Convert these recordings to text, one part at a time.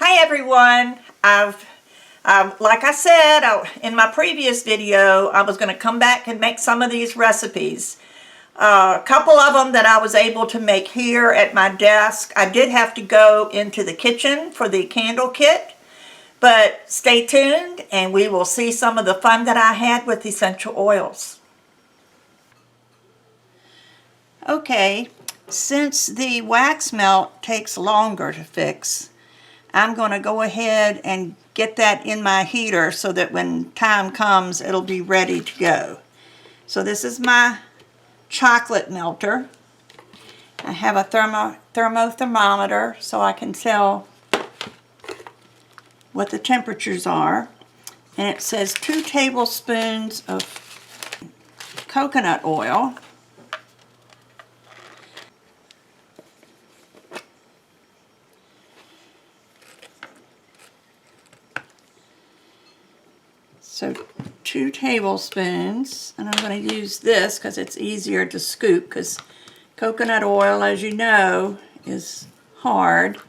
Hi everyone. Like I said in my previous video, I was going to come back and make some of these recipes. A couple of them that I was able to make here at my desk. I did have to go into the kitchen for the candle kit, but stay tuned and we will see some of the fun that I had with essential oils. Okay, since the wax melt takes longer to fix, I'm going to go ahead and get that in my heater so that when time comes it'll be ready to go. So this is my chocolate melter. I have a thermometer so I can tell what the temperatures are. And it says 2 tablespoons of coconut oil. So 2 tablespoons, and I'm going to use this because it's easier to scoop, because coconut oil, as you know, is hard.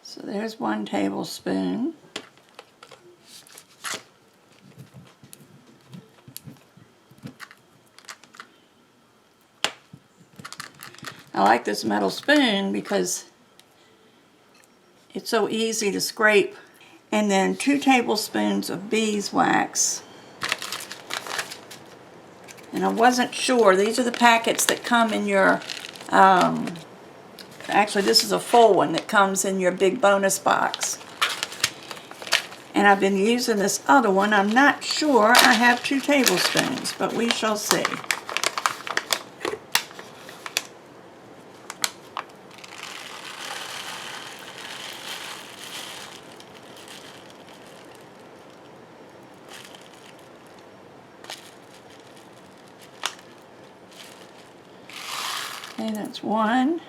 So there's 1 tablespoon. I like this metal spoon because it's so easy to scrape. And then 2 tablespoons of beeswax. And I wasn't sure, these are the packets that come in your, actually this is a full one that comes in your big bonus box. And I've been using this other one. I'm not sure I have 2 tablespoons, but we shall see. Okay, that's 1.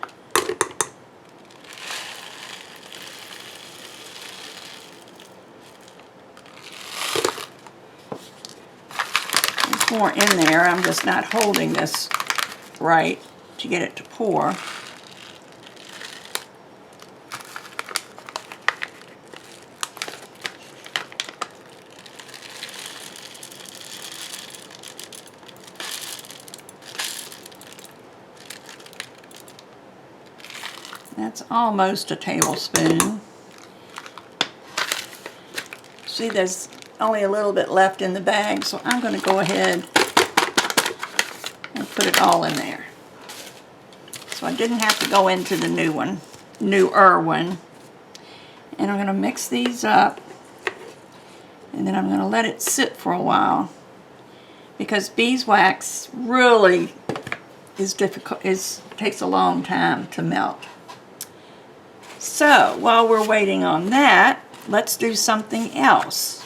There's more in there. I'm just not holding this right to get it to pour. That's almost a tablespoon. See, there's only a little bit left in the bag, so I'm going to go ahead and put it all in there. So I didn't have to go into the newer one. And I'm going to mix these up, and then I'm going to let it sit for a while, because beeswax really is difficult. Takes a long time to melt. So while we're waiting on that, let's do something else.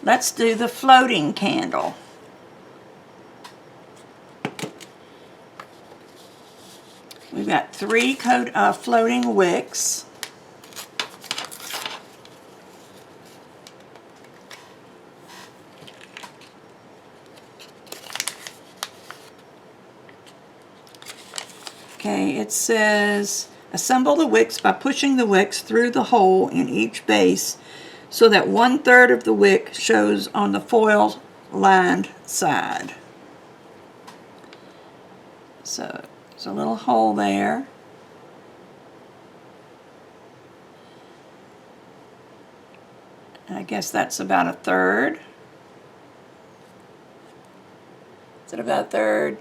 Let's do the floating candle. We've got 3 floating wicks. Okay, it says, assemble the wicks by pushing the wicks through the hole in each base so that 1/3 of the wick shows on the foil-lined side. So there's a little hole there. And I guess that's about 1/3. Is it about 1/3?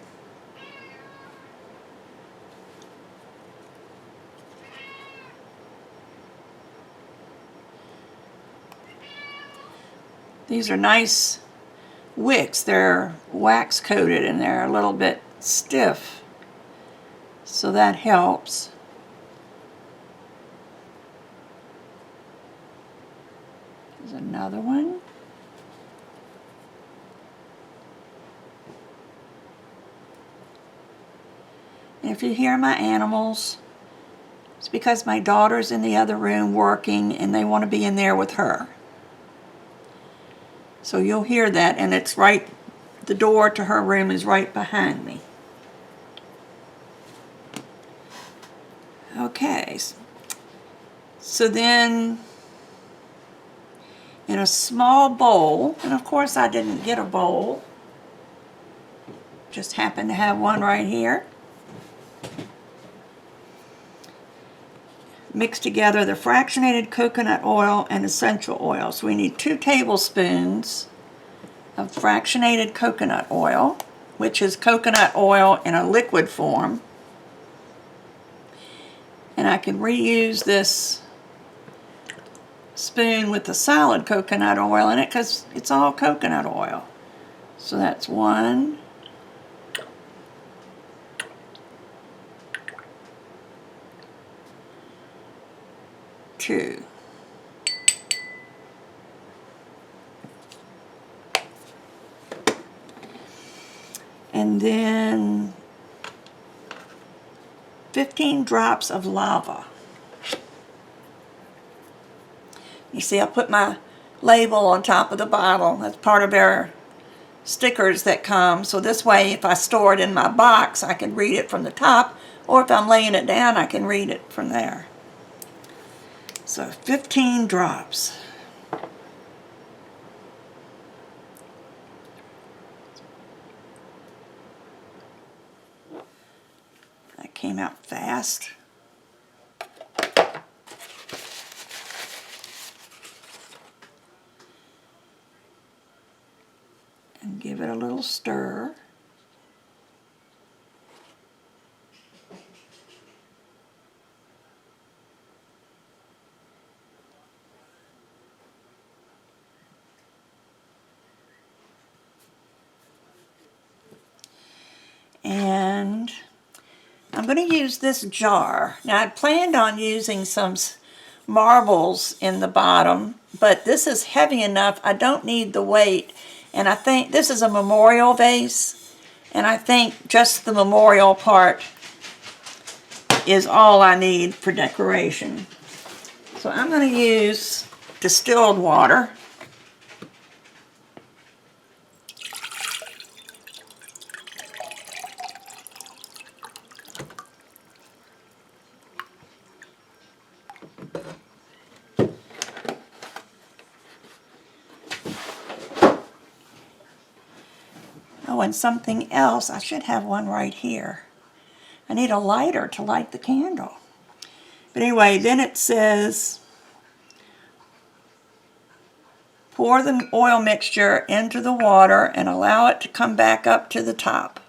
These are nice wicks. They're wax coated and they're a little bit stiff, so that helps. There's another one. And if you hear my animals, it's because my daughter's in the other room working and they want to be in there with her. So you'll hear that, and it's right the door to her room is right behind me. Okay, so then in a small bowl, and of course I didn't get a bowl, just happened to have one right here. Mix together the fractionated coconut oil and essential oil. So we need 2 tablespoons of fractionated coconut oil, which is coconut oil in a liquid form. And I can reuse this spoon with the solid coconut oil in it because it's all coconut oil. So that's 1, 2. And then 15 drops of lava. You see, I put my label on top of the bottle. That's part of their stickers that come. So this way, if I store it in my box, I can read it from the top, or if I'm laying it down, I can read it from there. So 15 drops. That came out fast. And give it a little stir. And I'm going to use this jar. Now I planned on using some marbles in the bottom, but this is heavy enough. I don't need the weight. And I think this is a memorial vase, and I think just the memorial part is all I need for decoration. So I'm going to use distilled water. Oh, and something else, I should have one right here. I need a lighter to light the candle. But anyway, then it says, pour the oil mixture into the water and allow it to come back up to the top.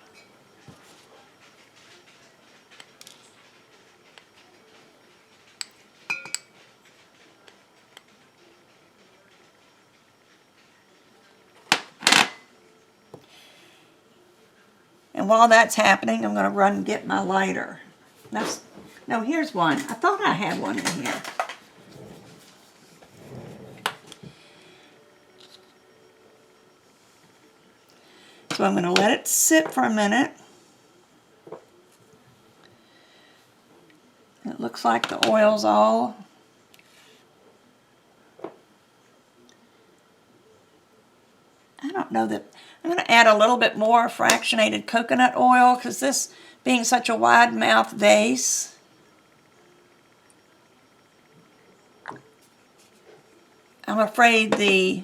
And while that's happening, I'm going to run and get my lighter. No, here's one. I thought I had one in here. So I'm going to let it sit for a minute. It looks like the oil's all I don't know that I'm going to add a little bit more fractionated coconut oil because this being such a wide mouth vase, I'm afraid the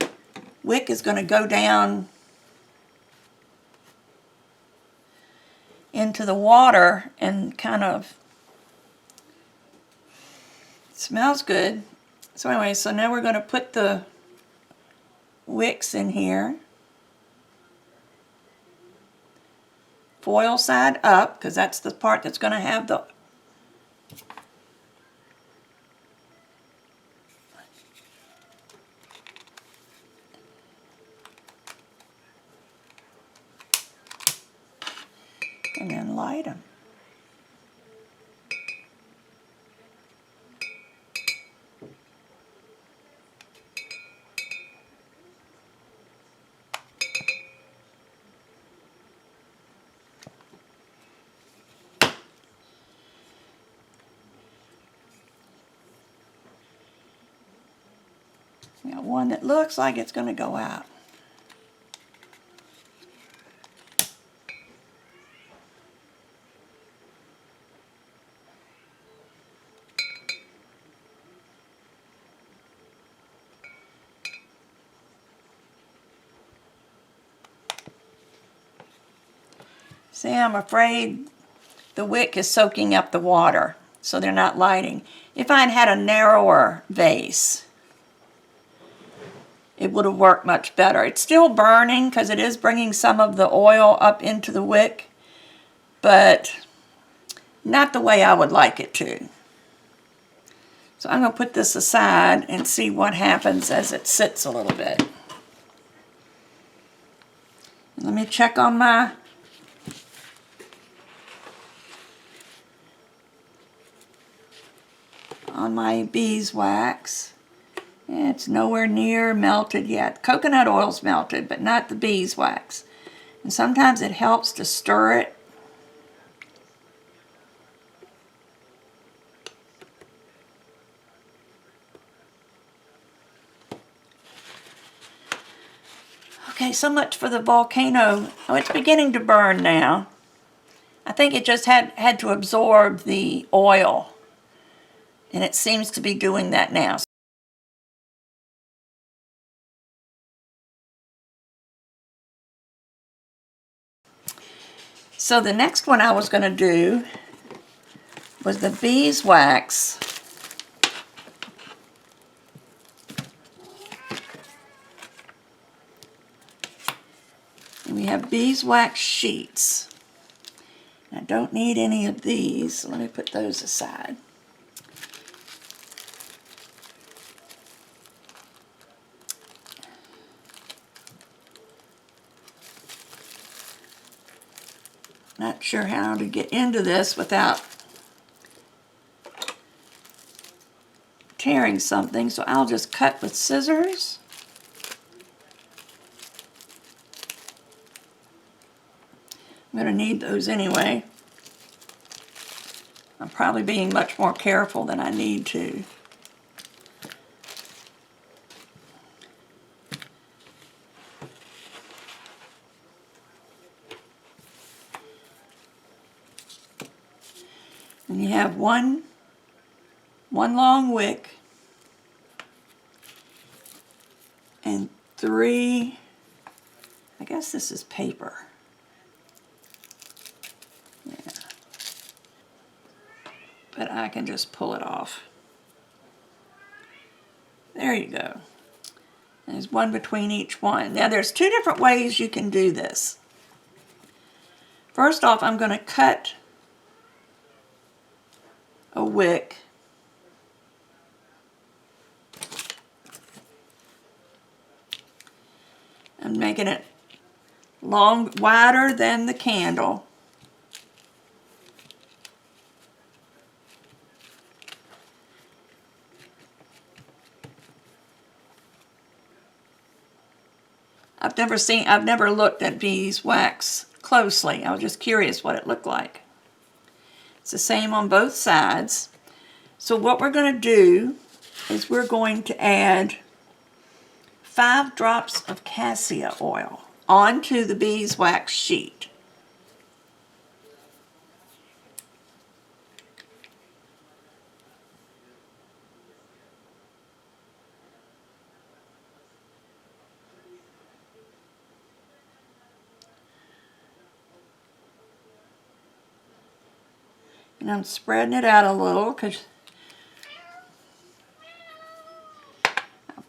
wick is going to go down into the water and kind of smells good. So anyway, so now we're going to put the wicks in here. Foil side up, because that's the part that's going to have the and then light them. We got one that looks like it's going to go out. See, I'm afraid the wick is soaking up the water, so they're not lighting. If I'd had a narrower vase, it would have worked much better. It's still burning because it is bringing some of the oil up into the wick, but not the way I would like it to. So I'm going to put this aside and see what happens as it sits a little bit. Let me check on my beeswax. It's nowhere near melted yet. Coconut oil's melted, but not the beeswax. And sometimes it helps to stir it. Okay, so much for the volcano. Oh, it's beginning to burn now. I think it just had to absorb the oil, and it seems to be doing that now. So the next one I was going to do was the beeswax. And we have beeswax sheets. I don't need any of these, so let me put those aside. Not sure how to get into this without tearing something, so I'll just cut with scissors. I'm going to need those anyway. I'm probably being much more careful than I need to. And you have one long wick and 3, I guess this is paper. Yeah. But I can just pull it off. There you go. There's one between each one. Now there's 2 different ways you can do this. First off, I'm going to cut a wick I'm making it wider than the candle. I've never looked at beeswax closely. I was just curious what it looked like. It's the same on both sides. So what we're going to do is we're going to add 5 drops of cassia oil onto the beeswax sheet. And I'm spreading it out a little because I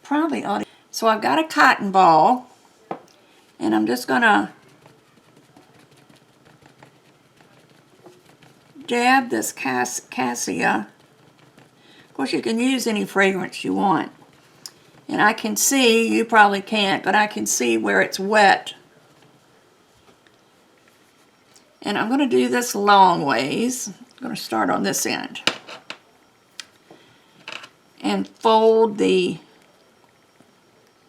probably ought to. So I've got a cotton ball, and I'm just going to dab this cassia. Of course, you can use any fragrance you want. And I can see, you probably can't, but I can see where it's wet. And I'm going to do this long ways. I'm going to start on this end. And fold the,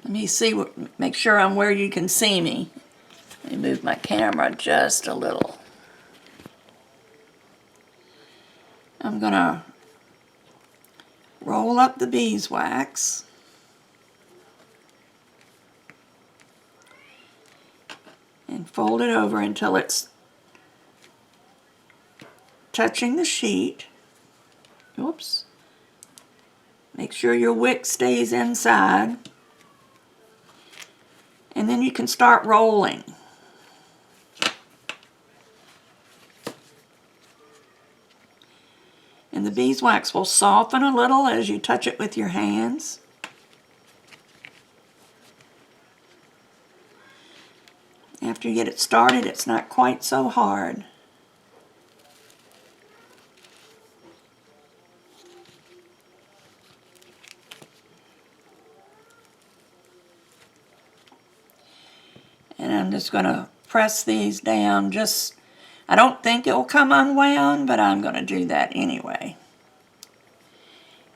let me see, make sure I'm where you can see me. Let me move my camera just a little. I'm going to roll up the beeswax. And fold it over until it's touching the sheet. Oops. Make sure your wick stays inside. And then you can start rolling. And the beeswax will soften a little as you touch it with your hands. After you get it started, it's not quite so hard. And I'm just going to press these down. I don't think it will come unwound, but I'm going to do that anyway.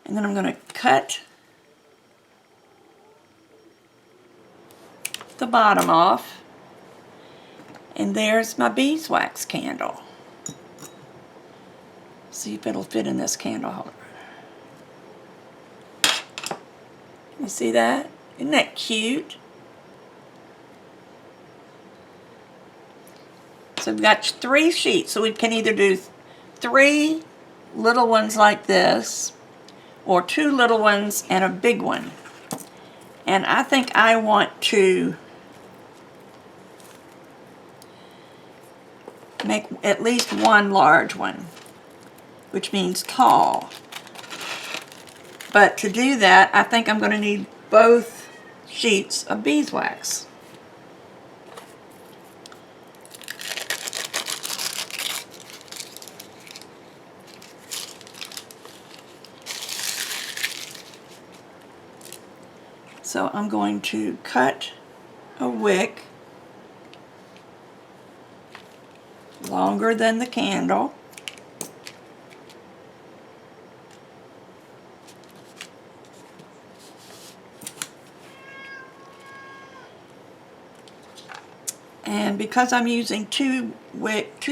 And then I'm going to cut the bottom off. And there's my beeswax candle. See if it'll fit in this candle holder. You see that? Isn't that cute? So we've got 3 sheets, so we can either do 3 little ones like this, or 2 little ones and a big one. And I think I want to make at least 1 large one, which means tall. But to do that, I think I'm going to need both sheets of beeswax. So I'm going to cut a wick longer than the candle. And because I'm using 2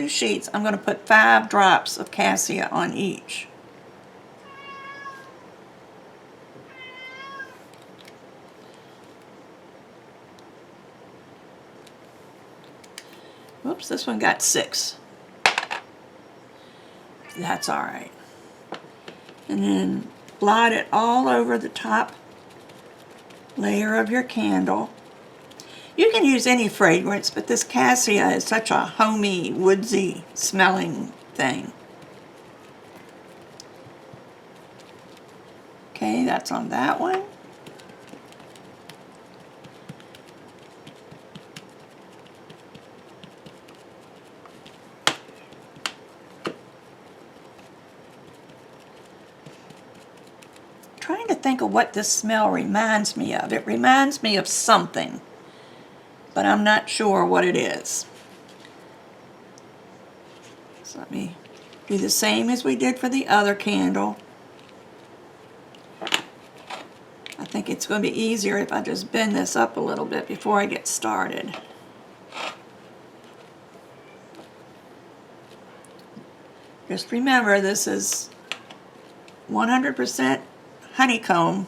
sheets, I'm going to put 5 drops of cassia on each. Whoops, this one got 6. That's all right. And then blot it all over the top layer of your candle. You can use any fragrance, but this cassia is such a homey, woodsy smelling thing. Okay, that's on that one. Trying to think of what this smell reminds me of. It reminds me of something, but I'm not sure what it is. So let me do the same as we did for the other candle. I think it's going to be easier if I just bend this up a little bit before I get started. Just remember, this is 100% honeycomb.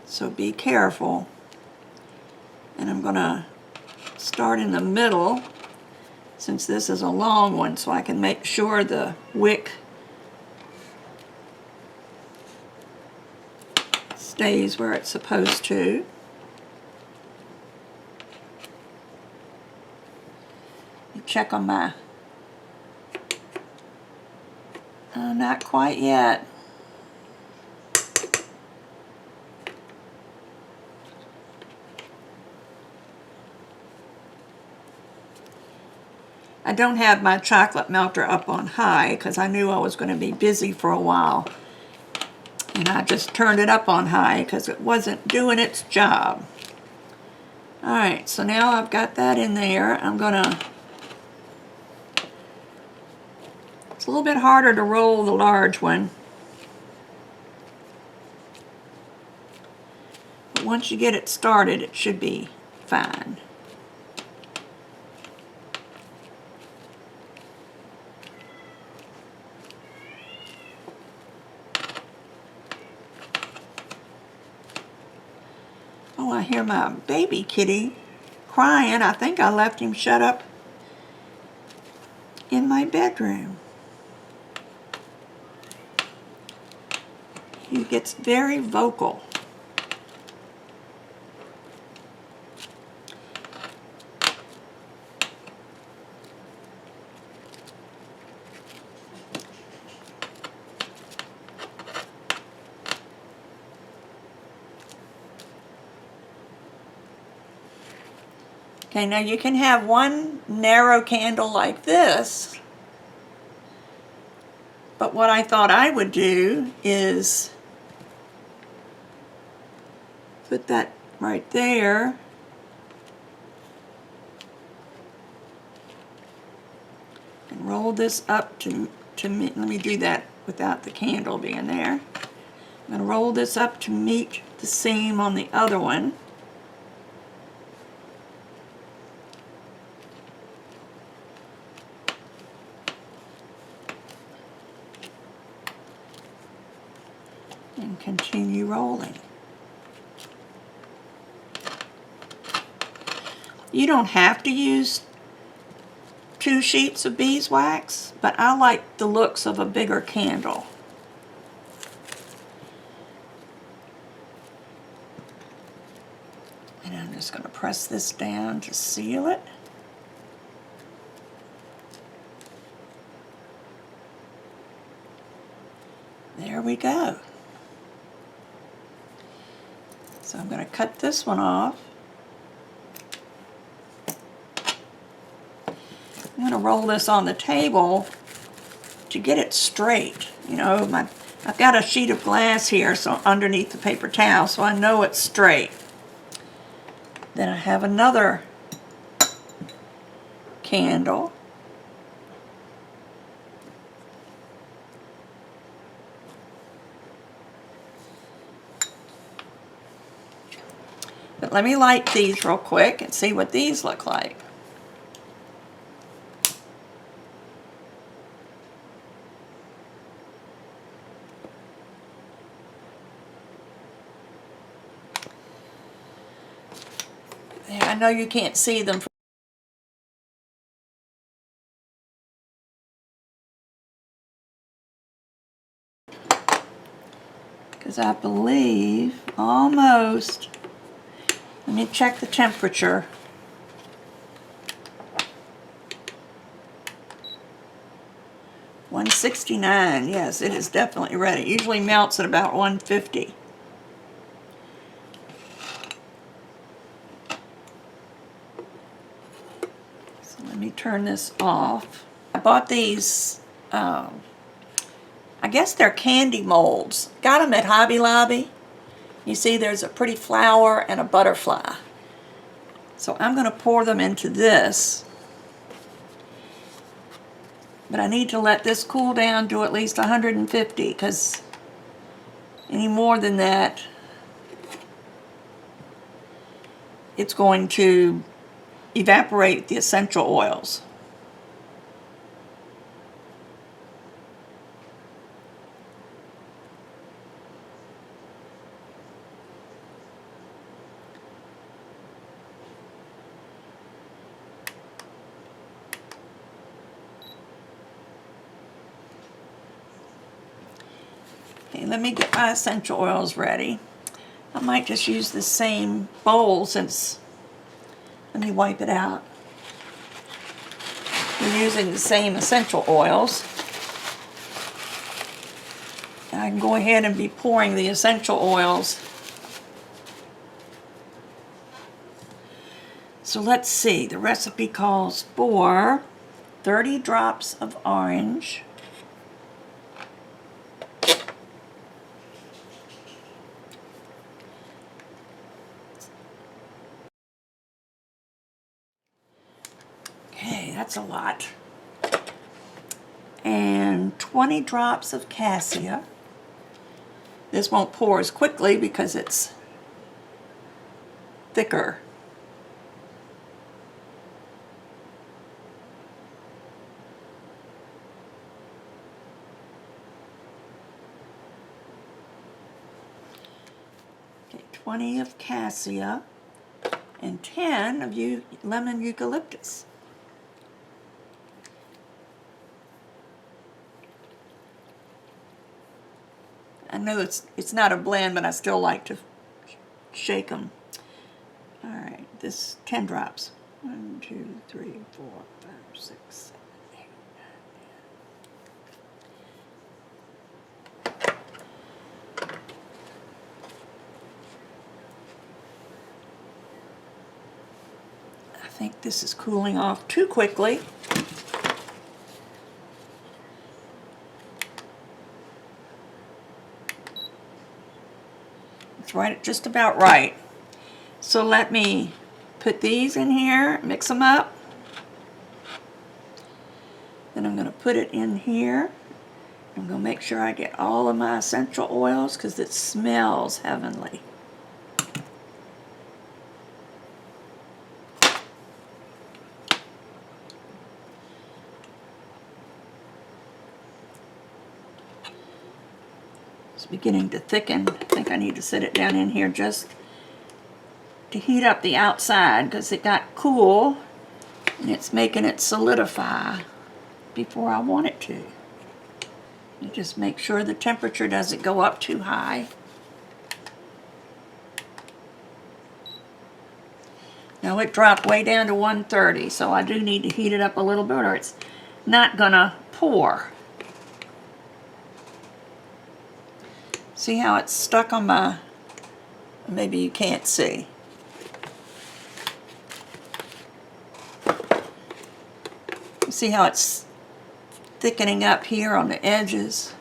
So be careful. And I'm going to start in the middle, since this is a long one, so I can make sure the wick stays where it's supposed to. Check on my... not quite yet. I don't have my chocolate melter up on high because I knew I was going to be busy for a while. And I just turned it up on high because it wasn't doing its job. Alright, so now I've got that in there. I'm going to... It's a little bit harder to roll the large one. But once you get it started, it should be fine. Oh, I hear my baby kitty crying. I think I left him shut up in my bedroom. He gets very vocal. Okay, now you can have one narrow candle like this, but what I thought I would do is put that right there, and roll this up to meet, let me do that without the candle being there. I'm going to roll this up to meet the seam on the other one. And continue rolling. You don't have to use 2 sheets of beeswax, but I like the looks of a bigger candle. And I'm just going to press this down to seal it. There we go. So I'm going to cut this one off. I'm going to roll this on the table to get it straight. You know, I've got a sheet of glass here so underneath the paper towel, so I know it's straight. Then I have another candle. But let me light these real quick and see what these look like. I know you can't see them because I believe almost, let me check the temperature. $169, yes, it is definitely ready. It usually melts at about 150. So let me turn this off. I bought these, I guess they're candy molds. Got them at Hobby Lobby. You see there's a pretty flower and a butterfly. So I'm going to pour them into this. But I need to let this cool down to at least 150, because any more than that, it's going to evaporate the essential oils. Okay, let me get my essential oils ready. I might just use the same bowl since, let me wipe it out. We're using the same essential oils. And I can go ahead and be pouring the essential oils. So let's see, the recipe calls for 30 drops of orange, okay, that's a lot, and 20 drops of cassia. This won't pour as quickly because it's thicker. Okay, 20 of cassia and 10 of lemon eucalyptus. I know it's not a blend, but I still like to shake them. All right, this 10 drops. 1, 2, 3, 4, 5, 6, 7, 8, 9, 10. think this is cooling off too quickly. It's right, just about right. So let me put these in here, mix them up. Then I'm going to put it in here. I'm going to make sure I get all of my essential oils because it smells heavenly. It's beginning to thicken. I think I need to set it down in here just to heat up the outside because it got cool and it's making it solidify before I want it to. You just make sure the temperature doesn't go up too high. Now it dropped way down to 130, so I do need to heat it up a little bit or it's not gonna pour. See how it's stuck on my, maybe you can't see. See how it's thickening up here on the edges.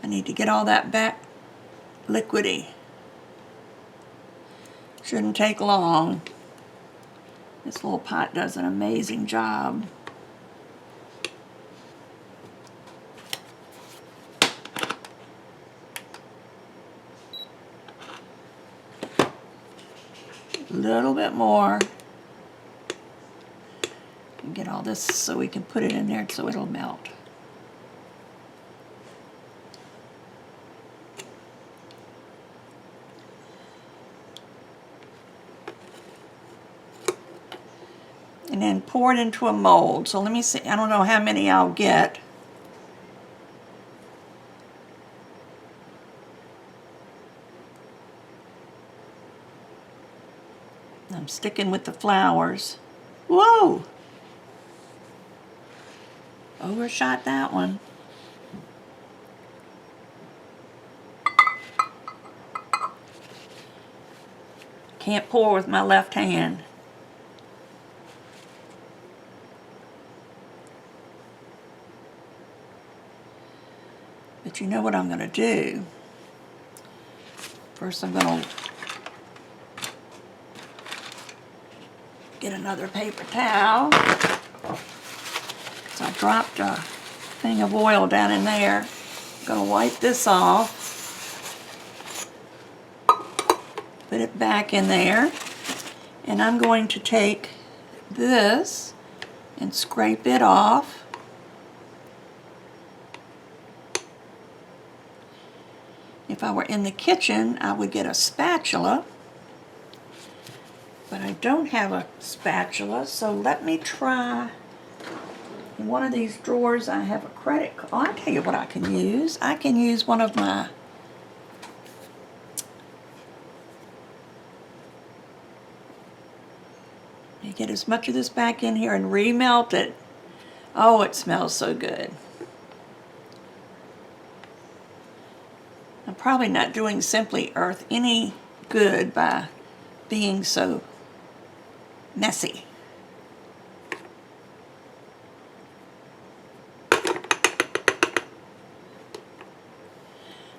I need to get all that back liquidy. Shouldn't take long. This little pot does an amazing job. A little bit more. Get all this so we can put it in there so it'll melt. And then pour it into a mold. So let me see, I don't know how many I'll get. I'm sticking with the flowers. Whoa! Overshot that one. Can't pour with my left hand. But you know what I'm going to do? First I'm going to get another paper towel. So I dropped a thing of oil down in there. I'm going to wipe this off. Put it back in there. And I'm going to take this and scrape it off. If I were in the kitchen, I would get a spatula. But I don't have a spatula, so let me try. In one of these drawers I have a credit card. Oh, I'll tell you what I can use. I can use one of my you get as much of this back in here and remelt it. Oh, it smells so good. I'm probably not doing Simply Earth any good by being so messy.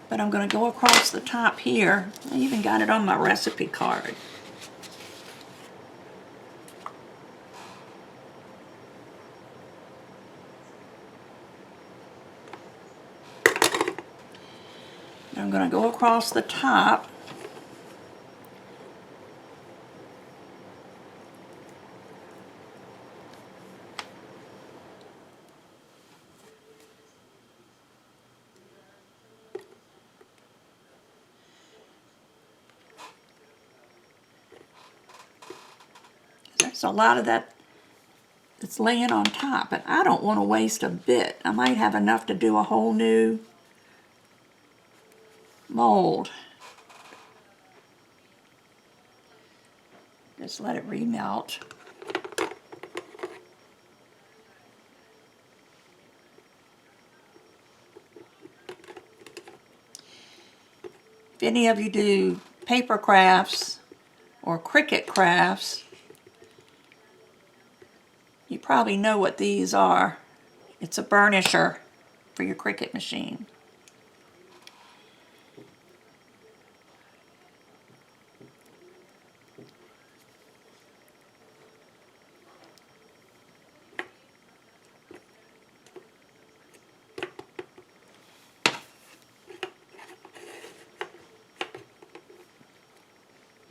But I'm going to go across the top here. I even got it on my recipe card. I'm going to go across the top. There's a lot of that that's laying on top, but I don't want to waste a bit. I might have enough to do a whole new mold. Just let it remelt. If any of you do paper crafts or Cricut crafts, You probably know what these are. It's a burnisher for your Cricut machine.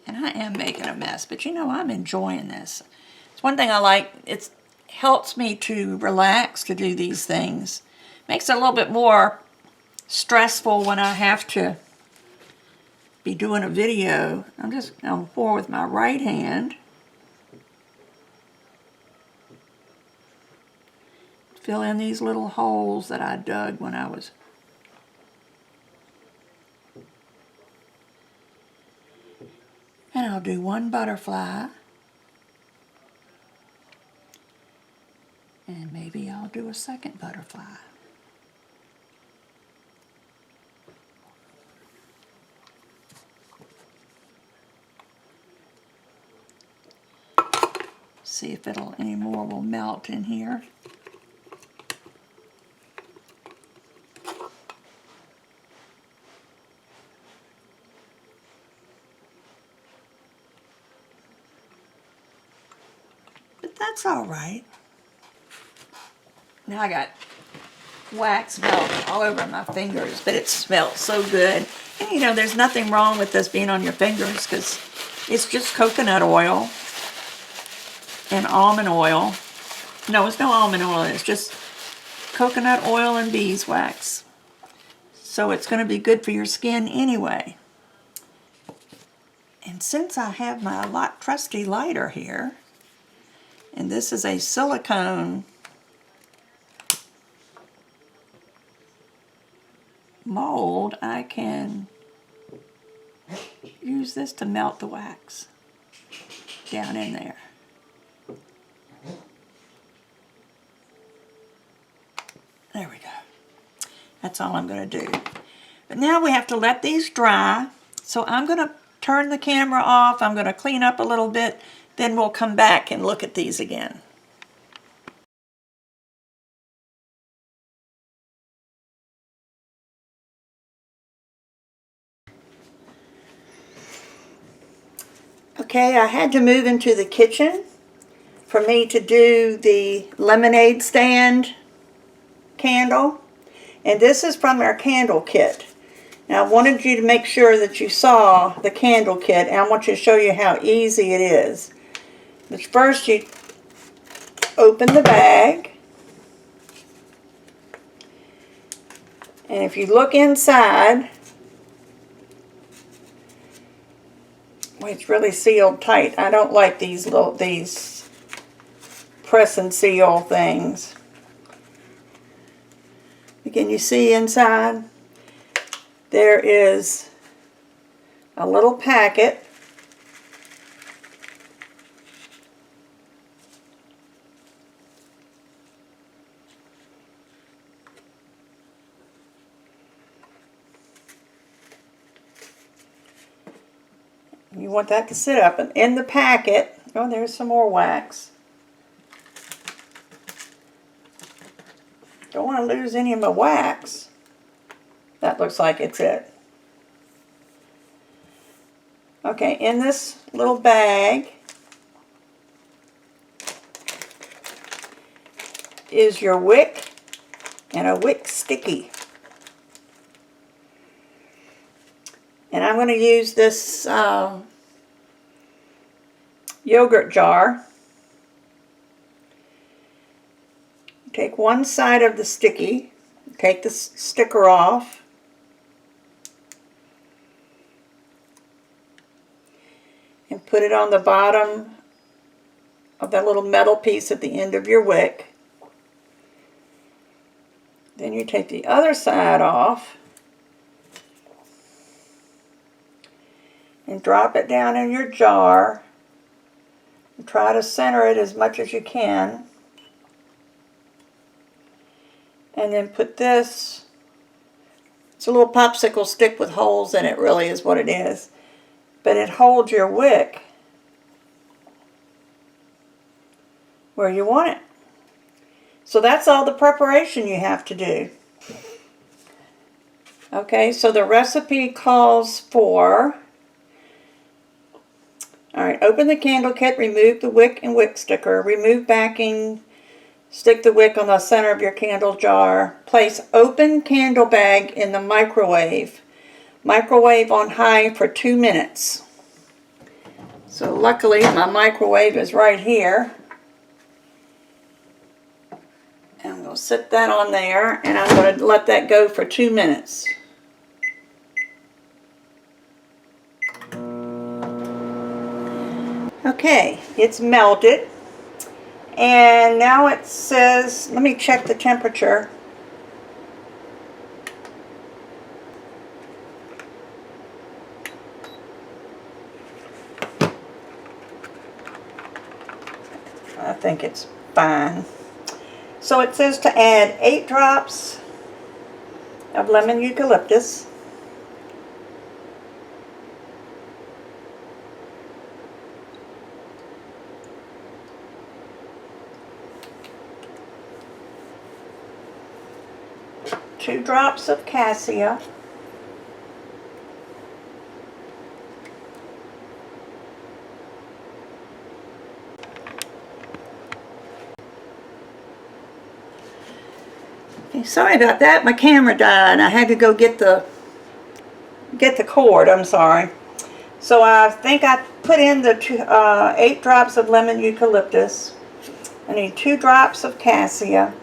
And I am making a mess, but you know, I'm enjoying this. It's one thing I like. It helps me to relax to do these things. Makes it a little bit more stressful when I have to be doing a video. I'm just going to pour with my right hand. Fill in these little holes that I dug when I was. And I'll do one butterfly. And maybe I'll do a second butterfly. See if any more will melt in here. But that's all right. Now I got wax melting all over my fingers, but it smells so good. And you know, there's nothing wrong with this being on your fingers because it's just coconut oil and almond oil. No, it's no almond oil, it's just coconut oil and beeswax. So it's going to be good for your skin anyway. And since I have my trusty lighter here, and this is a silicone mold, I can use this to melt the wax down in there. There we go. That's all I'm going to do. But now we have to let these dry. So I'm going to turn the camera off. I'm going to clean up a little bit. Then we'll come back and look at these again. Okay, I had to move into the kitchen for me to do the lemonade stand candle. And this is from our candle kit. Now I wanted you to make sure that you saw the candle kit, and I want you to show you how easy it is. But first you open the bag, and if you look inside, well, it's really sealed tight. I don't like these press and seal things. Can you see inside? There is a little packet. You want that to sit up, and in the packet, oh, there's some more wax. Don't want to lose any of my wax. That looks like it's it. Okay, in this little bag is your wick and a wick sticky. And I'm going to use this yogurt jar. Take one side of the sticky, take the sticker off, and put it on the bottom of that little metal piece at the end of your wick. Then you take the other side off and drop it down in your jar and try to center it as much as you can. And then put this, it's a little popsicle stick with holes in it, really is what it is. But it holds your wick where you want it. So that's all the preparation you have to do. Okay, so the recipe calls for, alright, open the candle kit, remove the wick and wick sticker, remove backing, stick the wick on the center of your candle jar, place open candle bag in the microwave. Microwave on high for 2 minutes. So luckily my microwave is right here. And I'm going to set that on there, and I'm going to let that go for 2 minutes. Okay, it's melted. And now it says, let me check the temperature. I think it's fine. So it says to add 8 drops of lemon eucalyptus, 2 drops of cassia, okay, sorry about that, my camera died. I had to go get the cord, I'm sorry. So I think I put in the 8 drops of lemon eucalyptus. I need 2 drops of cassia,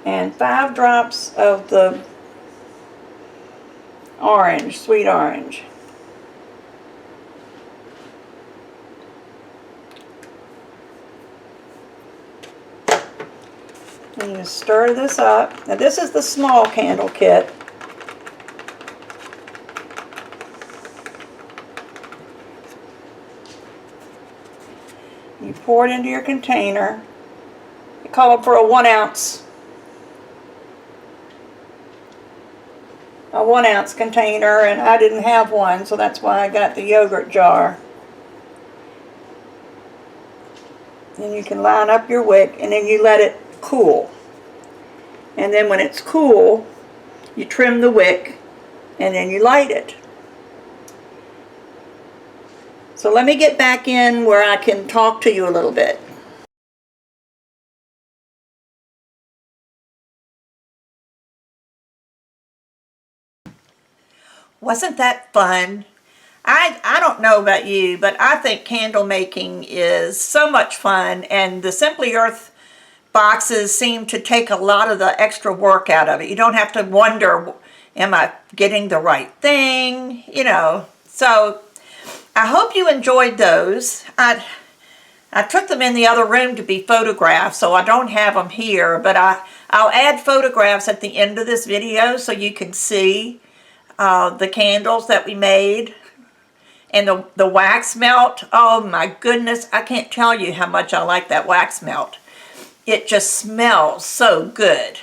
and 5 drops of the orange, sweet orange. And you stir this up. Now this is the small candle kit. You pour it into your container. It called for a 1 ounce. A 1 ounce container, and I didn't have one, so that's why I got the yogurt jar. Then you can line up your wick, and then you let it cool. And then when it's cool, you trim the wick, and then you light it. So let me get back in where I can talk to you a little bit. Wasn't that fun? I don't know about you, but I think candle making is so much fun, and the Simply Earth boxes seem to take a lot of the extra work out of it. You don't have to wonder, am I getting the right thing? You know, so I hope you enjoyed those. I took them in the other room to be photographed, so I don't have them here, but I'll add photographs at the end of this video so you can see the candles that we made. And the wax melt, oh my goodness, I can't tell you how much I like that wax melt. It just smells so good.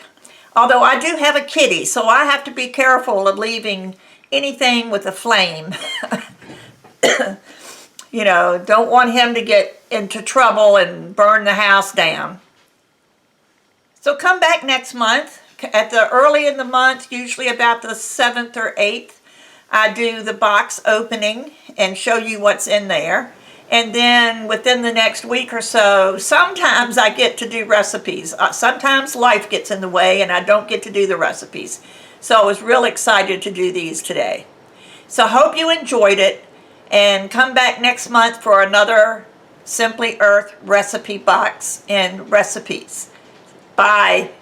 Although I do have a kitty, so I have to be careful of leaving anything with a flame. You know, don't want him to get into trouble and burn the house down. So come back next month. At the early in the month, usually about the 7th or 8th, I do the box opening and show you what's in there. And then within the next week or so, sometimes I get to do recipes. Sometimes life gets in the way and I don't get to do the recipes. So I was real excited to do these today. So hope you enjoyed it, and come back next month for another Simply Earth recipe box and recipes. Bye.